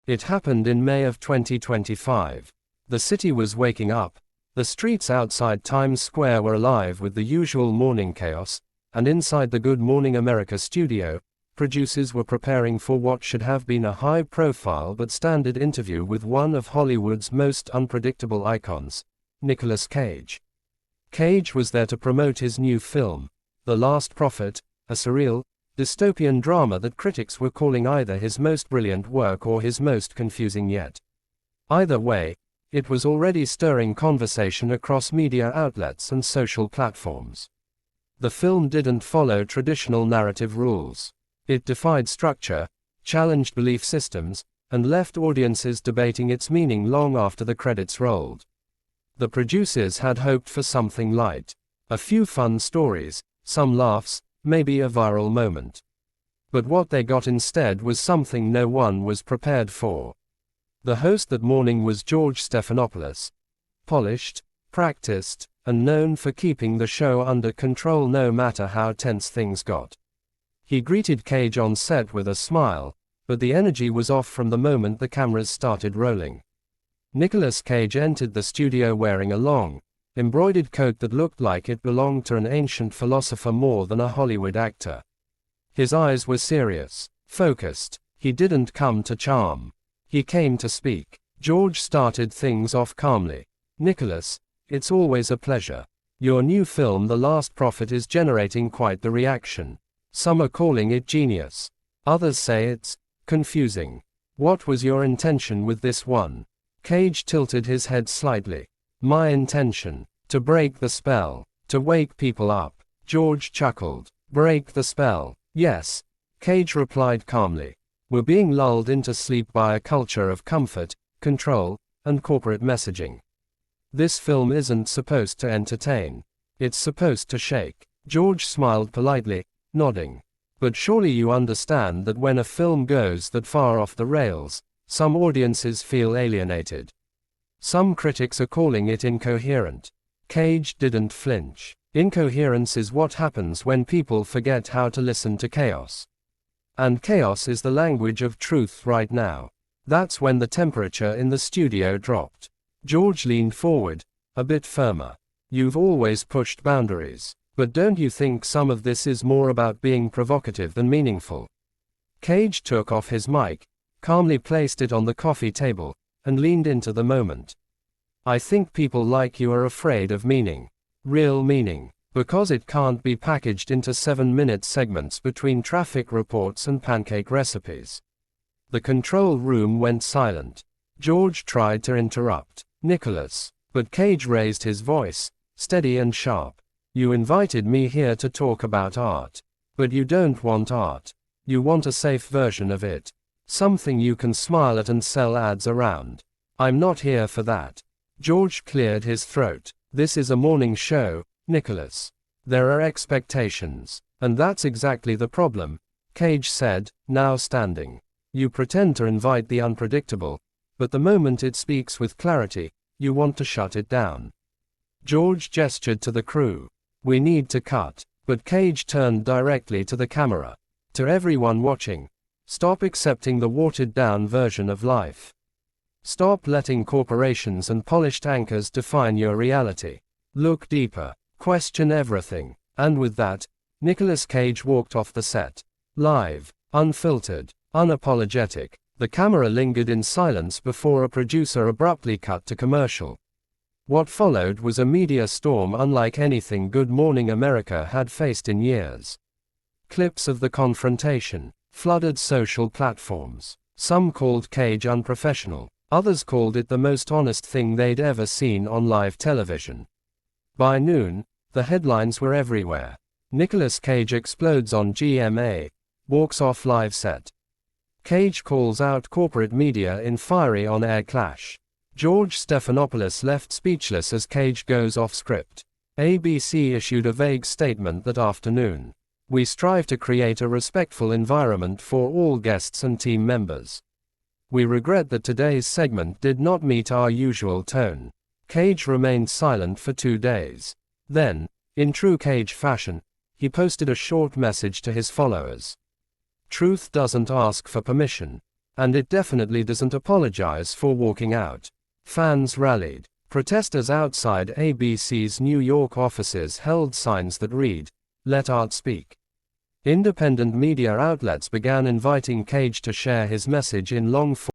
It happened in May of 2025. The city was waking up. The streets outside Times Square were alive with the usual morning chaos, and inside the Good Morning America studio, producers were preparing for what should have been a high-profile but standard interview with one of Hollywood's most unpredictable icons, Nicolas Cage. Cage was there to promote his new film, The Last Prophet, a surreal, dystopian drama that critics were calling either his most brilliant work or his most confusing yet. Either way, it was already stirring conversation across media outlets and social platforms. The film didn't follow traditional narrative rules. It defied structure, challenged belief systems, and left audiences debating its meaning long after the credits rolled. The producers had hoped for something light. A few fun stories, some laughs, maybe a viral moment. But what they got instead was something no one was prepared for. The host that morning was George Stephanopoulos. Polished, practiced, and known for keeping the show under control no matter how tense things got. He greeted Cage on set with a smile, but the energy was off from the moment the cameras started rolling. Nicolas Cage entered the studio wearing a long, embroidered coat that looked like it belonged to an ancient philosopher more than a Hollywood actor. His eyes were serious, focused. He didn't come to charm. He came to speak. George started things off calmly. "Nicolas, it's always a pleasure. Your new film The Last Prophet is generating quite the reaction. Some are calling it genius. Others say it's confusing. What was your intention with this one?" Cage tilted his head slightly. "My intention? To break the spell. To wake people up." George chuckled. "Break the spell?" "Yes," Cage replied calmly. "We're being lulled into sleep by a culture of comfort, control, and corporate messaging. This film isn't supposed to entertain. It's supposed to shake." George smiled politely, nodding. "But surely you understand that when a film goes that far off the rails, some audiences feel alienated. Some critics are calling it incoherent." Cage didn't flinch. "Incoherence is what happens when people forget how to listen to chaos. And chaos is the language of truth right now." That's when the temperature in the studio dropped. George leaned forward, a bit firmer. "You've always pushed boundaries. But don't you think some of this is more about being provocative than meaningful?" Cage took off his mic, calmly placed it on the coffee table, and leaned into the moment. "I think people like you are afraid of meaning. Real meaning. Because it can't be packaged into 7-minute segments between traffic reports and pancake recipes." The control room went silent. George tried to interrupt Nicolas, but Cage raised his voice, steady and sharp. "You invited me here to talk about art. But you don't want art. You want a safe version of it. Something you can smile at and sell ads around. I'm not here for that." George cleared his throat. "This is a morning show, Nicolas. There are expectations. And that's exactly the problem," Cage said, now standing. "You pretend to invite the unpredictable, but the moment it speaks with clarity, you want to shut it down." George gestured to the crew. "We need to cut." But Cage turned directly to the camera. "To everyone watching, stop accepting the watered-down version of life. Stop letting corporations and polished anchors define your reality. Look deeper. Question everything." And with that, Nicolas Cage walked off the set. Live, unfiltered, unapologetic. The camera lingered in silence before a producer abruptly cut to commercial. What followed was a media storm unlike anything Good Morning America had faced in years. Clips of the confrontation flooded social platforms. Some called Cage unprofessional. Others called it the most honest thing they'd ever seen on live television. By noon, the headlines were everywhere. Nicolas Cage explodes on GMA, walks off live set. Cage calls out corporate media in fiery on-air clash. George Stephanopoulos left speechless as Cage goes off script. ABC issued a vague statement that afternoon. "We strive to create a respectful environment for all guests and team members. We regret that today's segment did not meet our usual tone." Cage remained silent for 2 days. Then, in true Cage fashion, he posted a short message to his followers. "Truth doesn't ask for permission. And it definitely doesn't apologize for walking out. Fans rallied. Protesters outside ABC's New York offices held signs that read, "Let art speak." Independent media outlets began inviting Cage to share his message in long form.